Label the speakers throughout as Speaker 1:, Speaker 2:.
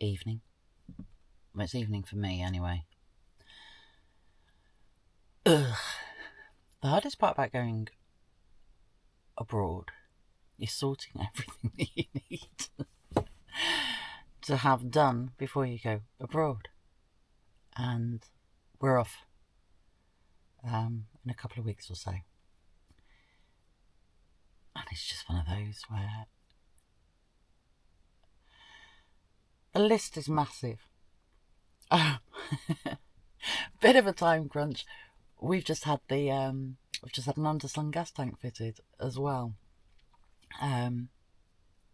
Speaker 1: evening. Well, it's evening for me anyway. Ugh. The hardest part about going abroad is sorting everything that you need to have done before you go abroad. And we're off in a couple of weeks or so. And it's just one of those where the list is massive. Bit of a time crunch. We've just had an underslung gas tank fitted as well,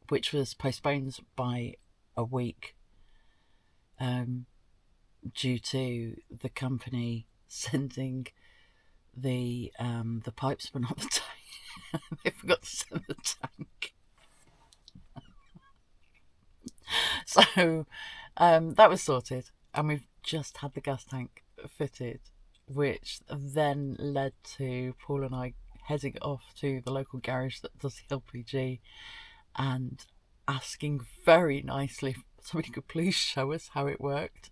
Speaker 1: which was postponed by a week due to the company sending the pipes but not the tank. They forgot to send the tank. So that was sorted, and we've just had the gas tank fitted, which then led to Paul and I heading off to the local garage that does the LPG and asking very nicely if somebody could please show us how it worked.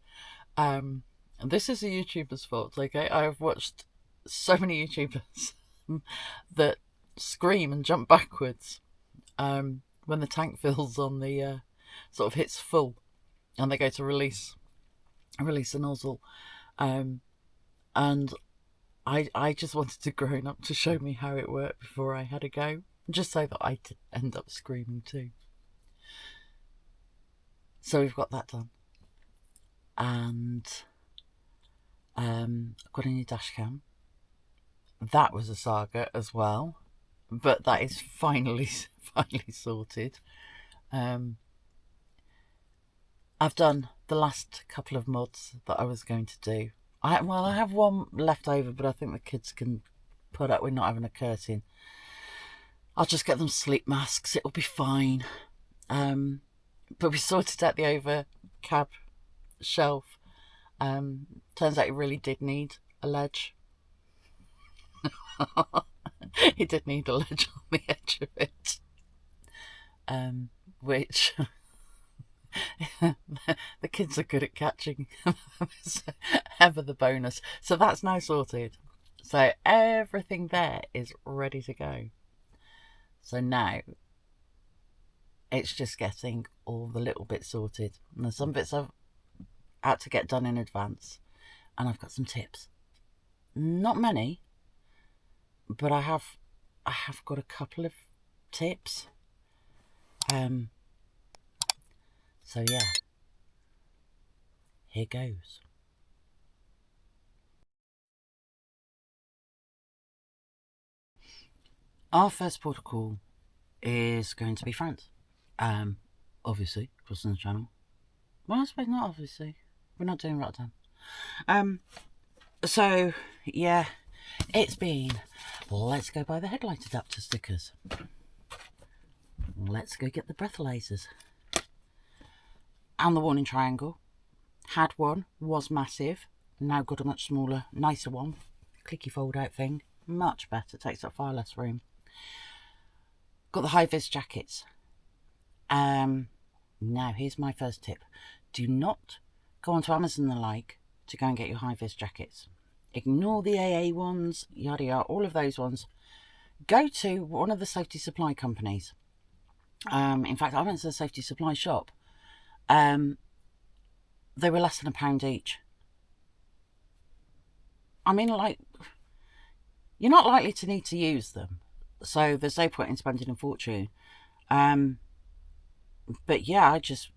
Speaker 1: And this is a YouTuber's fault, okay? I have watched so many YouTubers that scream and jump backwards when the tank fills on the sort of hits full and they go to release the nozzle. And I just wanted a grown up to show me how it worked before I had a go, just so that I did end up screaming too. So we've got that done. And I've got a new dash cam. That was a saga as well, but that is finally sorted. I've done the last couple of mods that I was going to do. I have one left over, but I think the kids can put up with not having a curtain. I'll just get them sleep masks. It'll be fine. But we sorted out the over cab shelf. Turns out it really did need a ledge. It did need a ledge on the edge of it. Which the kids are good at catching. Ever the bonus. So that's now sorted. So everything there is ready to go. So now it's just getting all the little bits sorted. And there's some bits I've had to get done in advance. And I've got some tips. Not many, but I have got a couple of tips. So yeah, here goes. Our first port of call is going to be France. Obviously, because on the channel. Well, I suppose not obviously. We're not doing Rotterdam. So yeah, it's been, let's go buy the headlight adapter stickers. Let's go get the breathalyzers. And the warning triangle. Had one, was massive. Now got a much smaller, nicer one. Clicky fold out thing. Much better, takes up far less room. Got the high-vis jackets. Now here's my first tip. Do not go onto Amazon and the like to go and get your high-vis jackets. Ignore the AA ones, yada yada, all of those ones. Go to one of the safety supply companies. In fact, I went to the safety supply shop. They were less than £1 each. I mean, like, you're not likely to need to use them, so there's no point in spending a fortune. But yeah, I just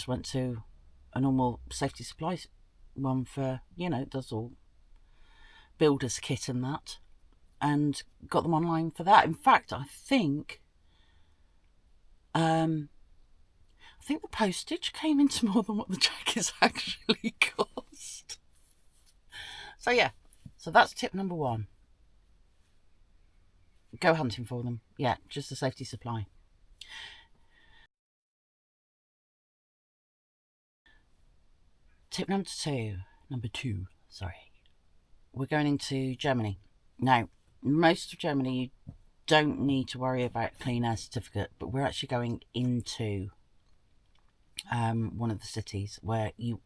Speaker 1: went to a normal safety supply one for, you know, does all builder's kit and that, and got them online for that. In fact, I think the postage came into more than what the jackets actually cost. So yeah, so that's tip number 1. Go hunting for them. Yeah, just a safety supply. Tip number two, sorry. We're going into Germany. Now, most of Germany, you don't need to worry about clean air certificate, but we're actually going into one of the cities where you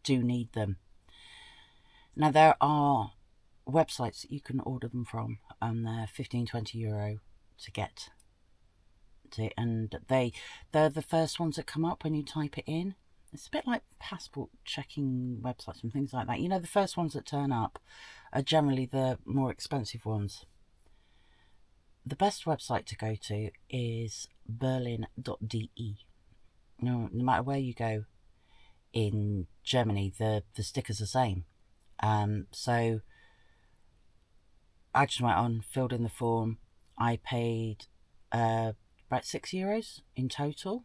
Speaker 1: do need them. Now, there are websites that you can order them from, and they're 15-20 euro to get to, and they're the first ones that come up when you type it in. It's a bit like passport checking websites and things like that. You know, the first ones that turn up are generally the more expensive ones. The best website to go to is berlin.de. No matter where you go in Germany, the stickers are the same. So I just went on, filled in the form. I paid about €6 in total,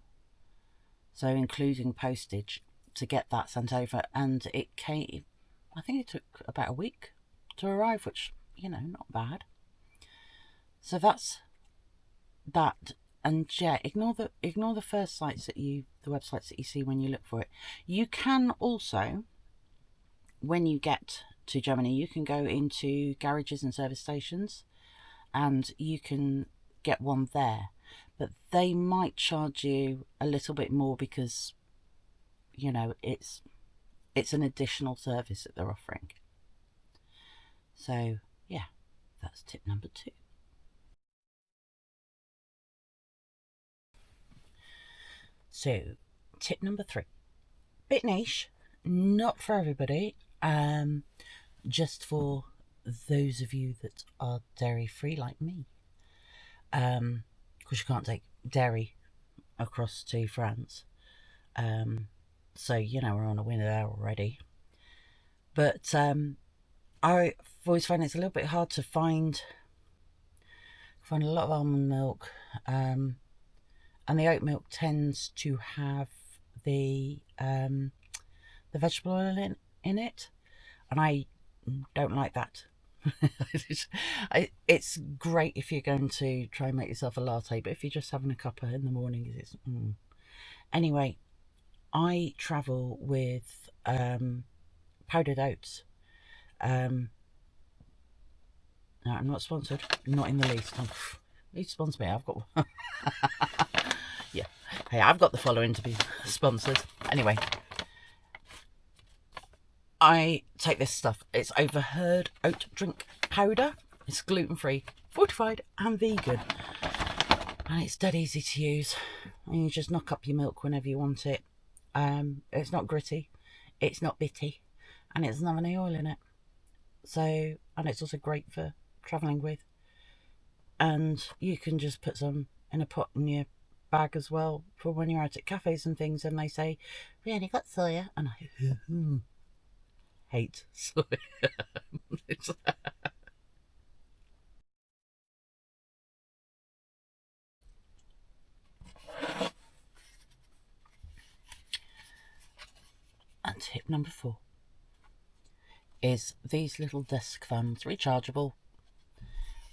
Speaker 1: so including postage, to get that sent over, and it came, I think it took about a week to arrive, which, you know, not bad. So that's that. And yeah, ignore the first sites that the websites that you see when you look for it. You can also, when you get to Germany, you can go into garages and service stations, and you can get one there, but they might charge you a little bit more because, you know, it's an additional service that they're offering. So yeah, that's tip number 2. So tip number 3, bit niche, not for everybody, just for those of you that are dairy free like me, because you can't take dairy across to France, so you know, we're on a winner there already. But I've always found it's a little bit hard to find a lot of almond milk, and the oat milk tends to have the vegetable oil in it, and I don't like that. It's great if you're going to try and make yourself a latte, but if you're just having a cuppa in the morning, it's Anyway, I travel with powdered oats. No, I'm not sponsored, not in the least. Who's sponsored me? I've got one. Yeah, hey, I've got the following to be sponsored. Anyway, I take this stuff. It's overheard oat drink powder. It's gluten-free, fortified and vegan, and it's dead easy to use, and you just knock up your milk whenever you want it. It's not gritty, it's not bitty, and it doesn't have any oil in it. So, and it's also great for travelling with, and you can just put some in a pot in your bag as well for when you're out at cafes and things, and they say, "We only got soya," and I hate soya. And tip number 4 is these little desk fans, rechargeable.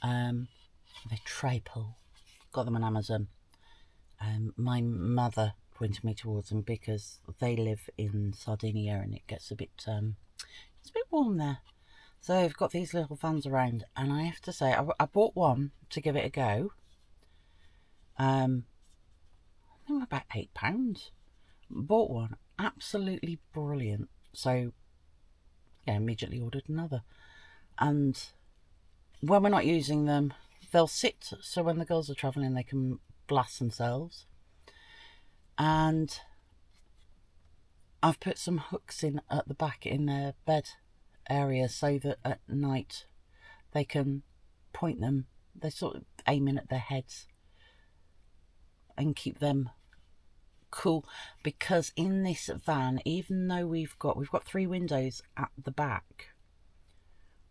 Speaker 1: They're triple. Got them on Amazon. My mother pointed me towards them because they live in Sardinia and it gets a bit warm there. So I've got these little fans around, and I have to say, I bought one to give it a go. I think about £8. Bought one, absolutely brilliant. So yeah, immediately ordered another. And when we're not using them, they'll sit, so when the girls are travelling they can blast themselves. And I've put some hooks in at the back in their bed area so that at night they can point them, they're sort of aiming at their heads, and keep them cool. Because in this van, even though we've got 3 windows at the back,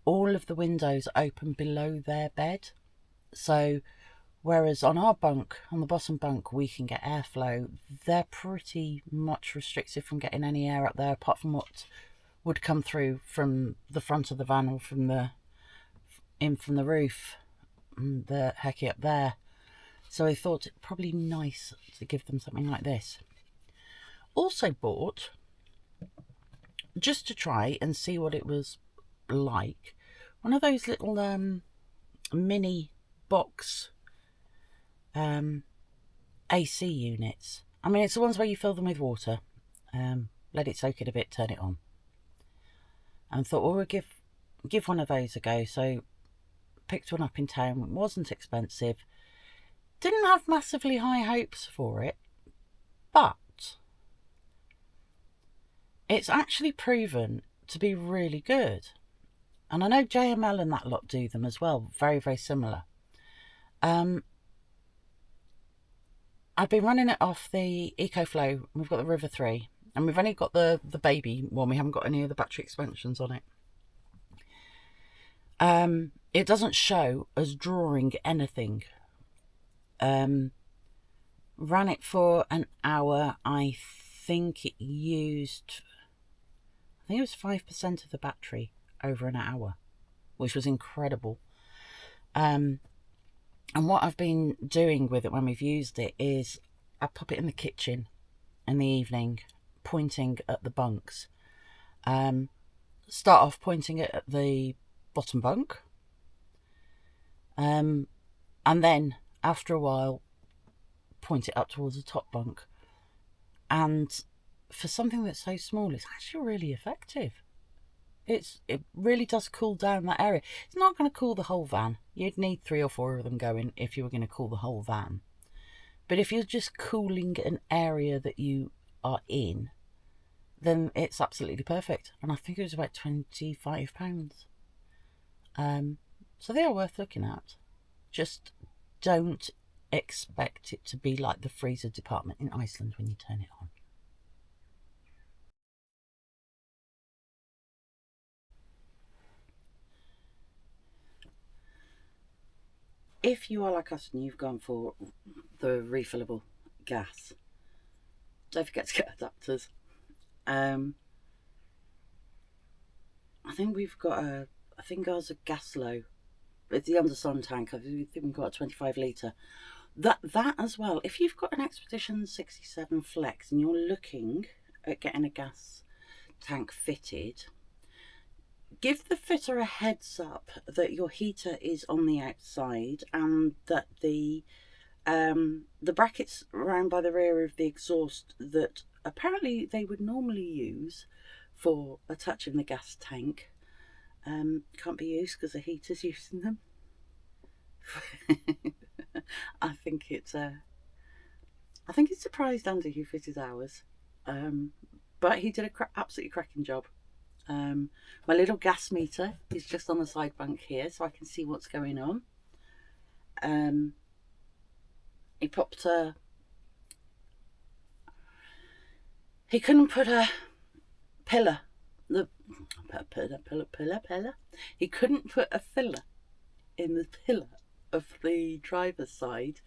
Speaker 1: all of the windows open below their bed. So whereas on our bunk, on the bottom bunk, we can get airflow, they're pretty much restricted from getting any air up there, apart from what would come through from the front of the van or from the roof, the hecky up there. So I thought it probably nice to give them something like this. Also bought, just to try and see what it was like, one of those little mini box AC units. I mean, it's the ones where you fill them with water, let it soak in a bit, turn it on. And thought, well, we'll give one of those a go. So picked one up in town. It wasn't expensive. Didn't have massively high hopes for it, but it's actually proven to be really good. And I know JML and that lot do them as well. Very, very similar. I've been running it off the EcoFlow. We've got the River 3. And we've only got the baby one. We haven't got any of the battery expansions on it. It doesn't show as drawing anything. Ran it for an hour. I think it used... I think it was 5% of the battery over an hour, which was incredible. And what I've been doing with it when we've used it is I pop it in the kitchen in the evening, pointing at the bunks. Start off pointing it at the bottom bunk. And then, after a while, point it up towards the top bunk. And for something that's so small, it's actually really effective. It really does cool down that area. It's not going to cool the whole van. You'd need 3 or 4 of them going if you were going to cool the whole van. But if you're just cooling an area that you are in, then it's absolutely perfect. And I think it was about £25. So they are worth looking at. Just don't expect it to be like the freezer department in Iceland when you turn it on. If you are like us and you've gone for the refillable gas, don't forget to get adapters. I think we've got I think ours a gas low. It's the undersun tank. I think we've got a 25 litre. That as well. If you've got an Expedition 67 Flex and you're looking at getting a gas tank fitted, give the fitter a heads up that your heater is on the outside and that the brackets around by the rear of the exhaust that apparently they would normally use for attaching the gas tank can't be used because the heater's using them. I think it surprised Andy who fitted ours, but he did a absolutely cracking job. My little gas meter is just on the side bunk here, so I can see what's going on. He popped he couldn't put a pillar. He couldn't put a filler in the pillar of the driver's side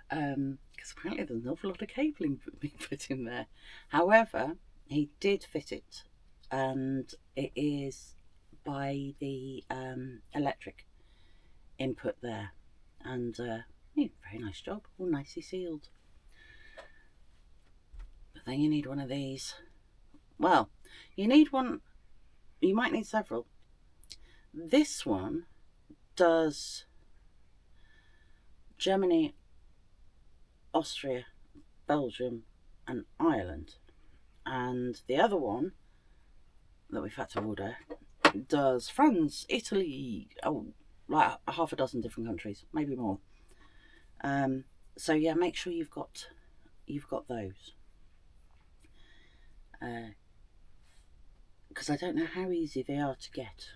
Speaker 1: because apparently there's an awful lot of cabling being put in there. However, he did fit it, and it is by the electric input there, and yeah, very nice job, all nicely sealed. But then you need one of these. Well, you need one, you might need several. This one does Germany, Austria, Belgium and Ireland, and the other one that we've had to order does France, Italy, like half a dozen different countries, maybe more. So yeah, make sure you've got those, because I don't know how easy they are to get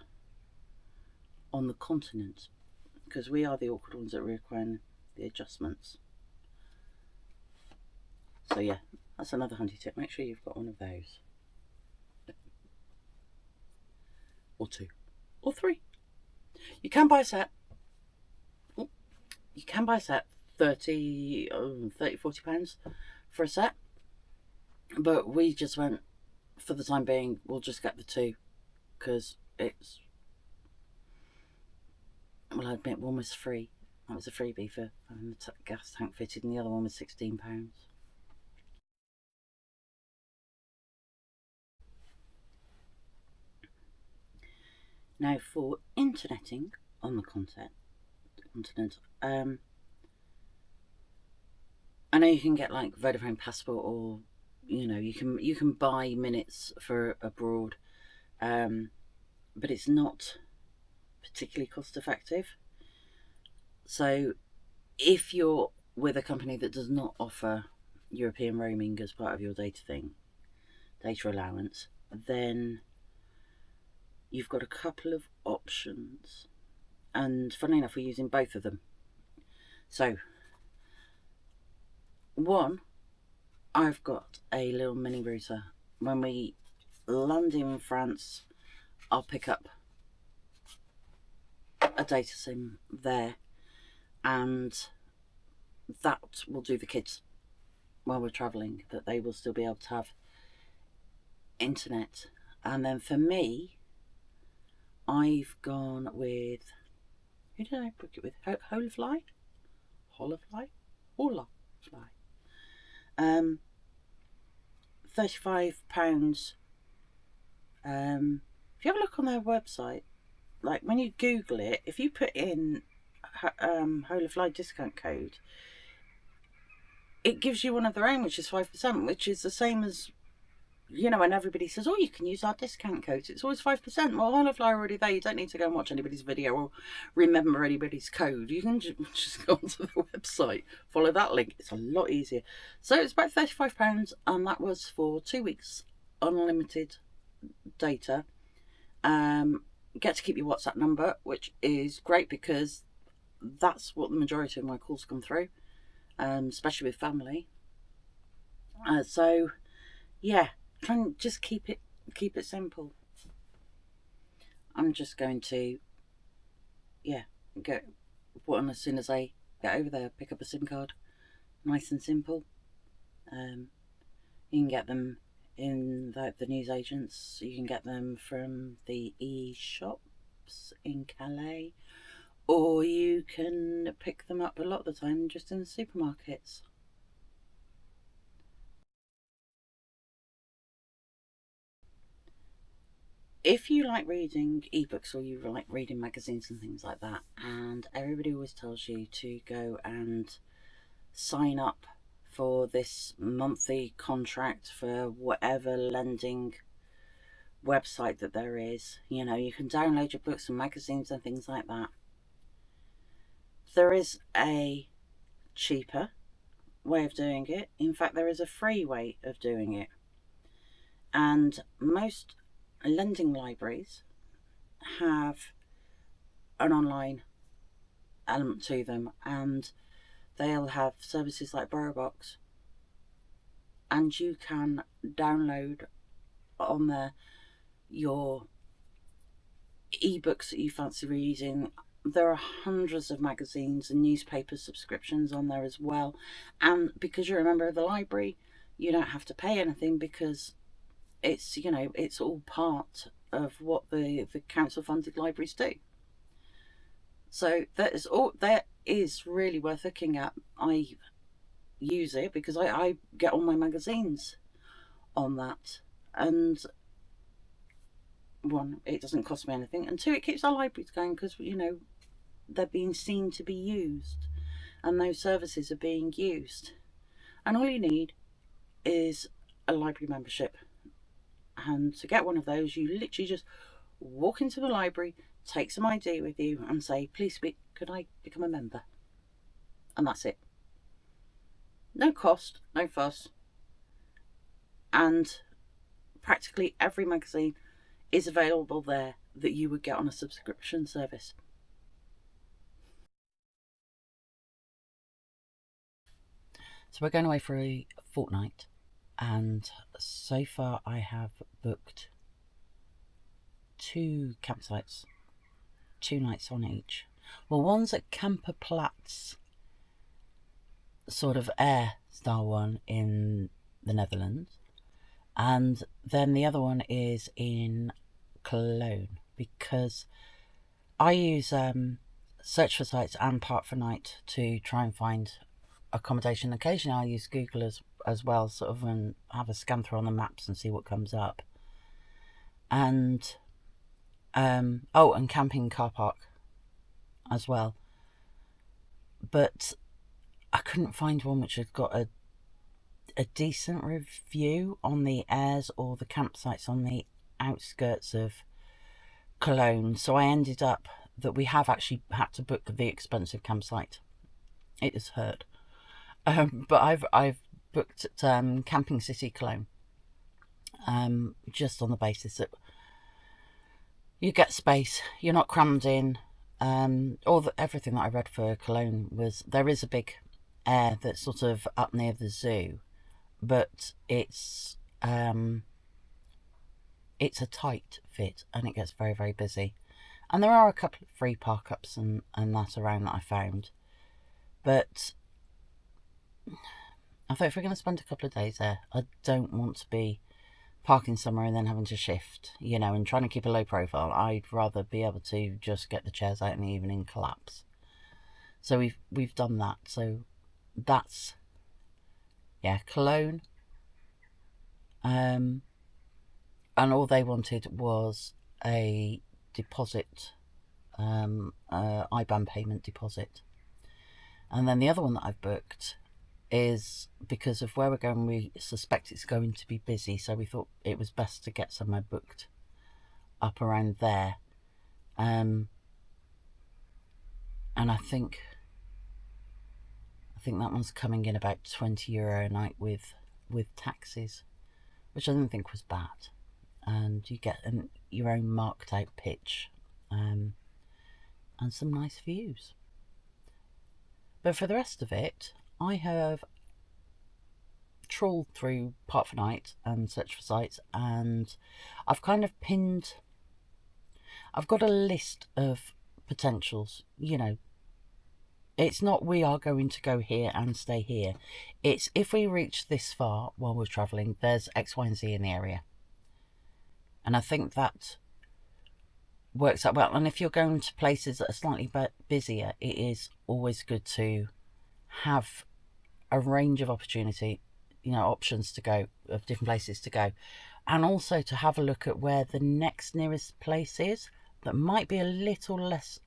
Speaker 1: on the continent, because we are the awkward ones that require the adjustments. So yeah, that's another handy tip. Make sure you've got one of those, or 2 or 3. You can buy a set. You can buy a set, 30, 40 pounds for a set, but we just went, for the time being, we'll just get the 2, because it's, well, I admit one was free. That was a freebie for having the gas tank fitted, and the other one was £16. Now for interneting on the continent,
Speaker 2: I know you can get like Vodafone Passport, or you can buy minutes for abroad, but it's not particularly cost effective. So if you're with a company that does not offer European roaming as part of your data allowance, then you've got a couple of options. And funnily enough, we're using both of them. So, one, I've got a little mini router. When we land in France, I'll pick up a data sim there, and that will do the kids while we're travelling, that they will still be able to have internet. And then for me, I've gone with, who did I book it with? Holafly? Holafly? Holafly. £35. If you have a look on their website, like when you Google it, if you put in Holafly discount code, it gives you one of their own, which is 5%, which is the same as, when everybody says, oh, you can use our discount code, it's always 5%. Well, Holafly are already there. You don't need to go and watch anybody's video or remember anybody's code. You can just go onto the website, follow that link. It's a lot easier. So it's about £35, and that was for 2 weeks unlimited data. Get to keep your WhatsApp number, which is great because that's what the majority of my calls come through, especially with family. So yeah, try and just keep it simple. I'm just going to get one as soon as I get over there. Pick up a SIM card, nice and simple. You can get them in the newsagents. You can get them from the e-shops in Calais, or you can pick them up a lot of the time just in the supermarkets. If you like reading ebooks, or you like reading magazines and things like that, and everybody always tells you to go and sign up for this monthly contract for whatever lending website that there is, you can download your books and magazines and things like that. There is a cheaper way of doing it. In fact, there is a free way of doing it. And most lending libraries have an online element to them, and they'll have services like BorrowBox, and you can download on there your ebooks that you fancy reading. There are hundreds of magazines and newspaper subscriptions on there as well, and because you're a member of the library, you don't have to pay anything, because it's all part of what the council funded libraries do. So that is really worth looking at. I use it because I get all my magazines on that, and one, it doesn't cost me anything, and two, it keeps our libraries going, because they're being seen to be used, and those services are being used. And all you need is a library membership, and to get one of those, you literally just walk into the library, take some ID with you, and say, please, could I become a member? And that's it. No cost, no fuss, and practically every magazine is available there that you would get on a subscription service. So we're going away for a fortnight, and so far I have booked 2 campsites, 2 nights on each. Well, one's at Camperplatz, sort of air style one in the Netherlands, and then the other one is in Cologne, because I use Search for Sites and Park for Night to try and find accommodation. Occasionally I'll use Google as well, sort of, and have a scan through on the maps and see what comes up. And and camping car park as well. But I couldn't find one which had got a decent review on the airs or the campsites on the outskirts of Cologne. So I ended up that we have actually had to book the expensive campsite. It has hurt. But I've booked at Camping City Cologne, just on the basis that you get space, you're not crammed in. Everything that I read for Cologne was there is a big air that's sort of up near the zoo, but it's a tight fit and it gets very, very busy. And there are a couple of free park ups and that around that I found, but I thought if we're going to spend a couple of days there, I don't want to be parking somewhere and then having to shift, and trying to keep a low profile. I'd rather be able to just get the chairs out in the evening and collapse. So we've done that. So that's, Cologne. And all they wanted was a deposit, IBAN payment deposit. And then the other one that I've booked is because of where we're going, we suspect it's going to be busy, so we thought it was best to get somewhere booked up around there. And I think that one's coming in about €20 a night with taxis, which I didn't think was bad. And you get your own marked out pitch, and some nice views. But for the rest of it, I have trawled through Park for Night and searched for sites, and I've kind of I've got a list of potentials. It's not we are going to go here and stay here. It's if we reach this far while we're travelling, there's X, Y, and Z in the area. And I think that works out well. And if you're going to places that are slightly busier, it is always good to have a range of options to go, of different places to go, and also to have a look at where the next nearest place is that might be a little less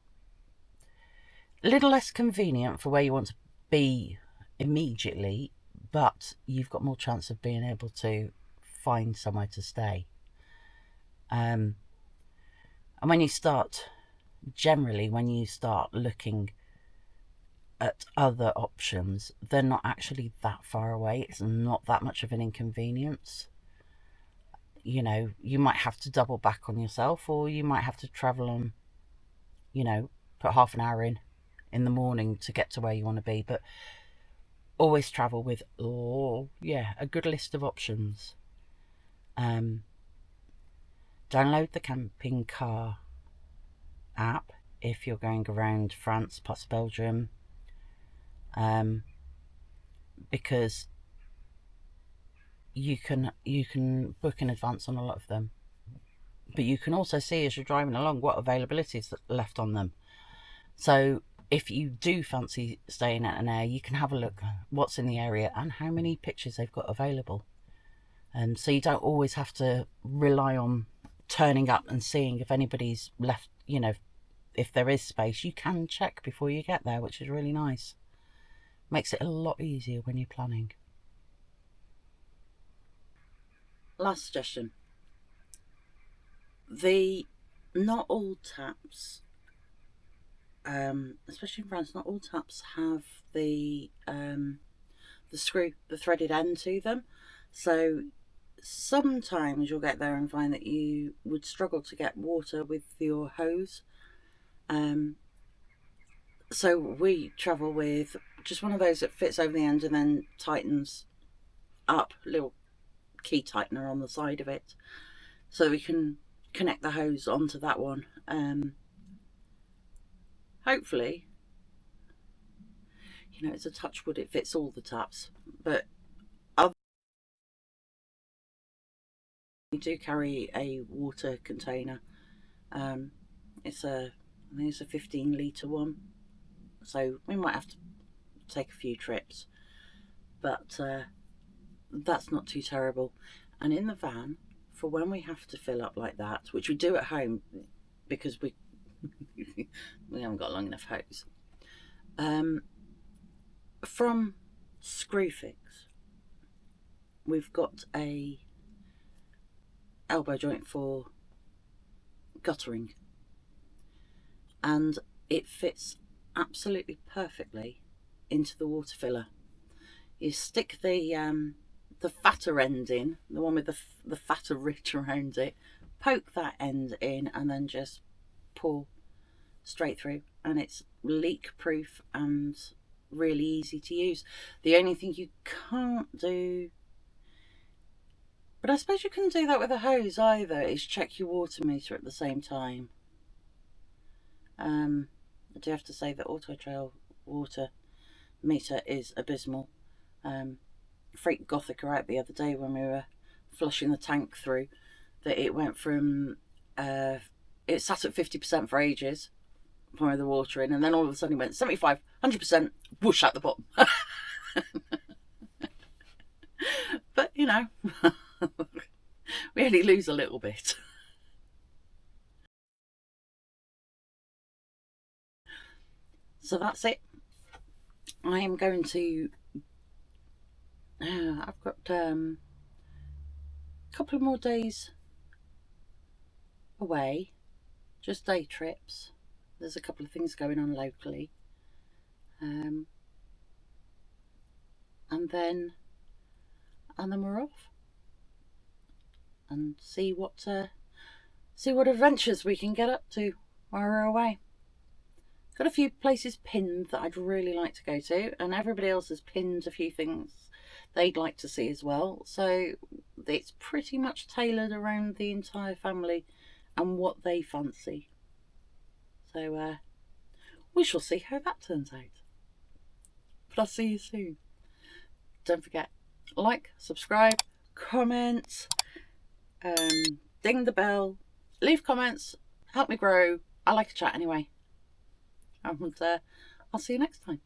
Speaker 2: convenient for where you want to be immediately, but you've got more chance of being able to find somewhere to stay. And when you start looking at other options, they're not actually that far away. It's not that much of an inconvenience. You might have to double back on yourself, or you might have to travel on, put half an hour in the morning to get to where you want to be. But always travel with a good list of options. Download the camping car app if you're going around France, parts of Belgium, because you can book in advance on a lot of them, but you can also see as you're driving along what availability is left on them. So if you do fancy staying at an air, you can have a look what's in the area and how many pitches they've got available, and so you don't always have to rely on turning up and seeing if anybody's left. If there is space, you can check before you get there, which is really nice. Makes it a lot easier when you're planning. Last suggestion. Not all taps, especially in France, not all taps have the screw, the threaded end to them. So sometimes you'll get there and find that you would struggle to get water with your hose. So we travel with just one of those that fits over the end and then tightens up, a little key tightener on the side of it, so we can connect the hose onto that one. Hopefully, it's a touch wood, it fits all the taps, but we do carry a water container. I think it's a 15-litre one, so we might have to take a few trips, but that's not too terrible. And in the van, for when we have to fill up like that, which we do at home because we we haven't got long enough hose, from Screwfix, we've got a elbow joint for guttering, and it fits absolutely perfectly into the water filler. You stick the fatter end in, the one with the fatter ridge around it, poke that end in, and then just pour straight through, and it's leak proof and really easy to use. The only thing you can't do, but I suppose you couldn't do that with a hose either, is check your water meter at the same time. I do have to say that Auto Trail water meter is abysmal. Freaked Gothica out the other day when we were flushing the tank through, that it went from it sat at 50% for ages, pouring the water in, and then all of a sudden it went 75, 100%, whoosh out the bottom. But you know, we only lose a little bit. So that's it. I am going to I've got a couple of more days away, just day trips. There's a couple of things going on locally, and then we're off and see what adventures we can get up to while we're away. Got a few places pinned that I'd really like to go to, and everybody else has pinned a few things they'd like to see as well. So it's pretty much tailored around the entire family and what they fancy. So we shall see how that turns out. But I'll see you soon. Don't forget, like, subscribe, comment, ding the bell, leave comments, help me grow. I like a chat anyway. And I'll see you next time.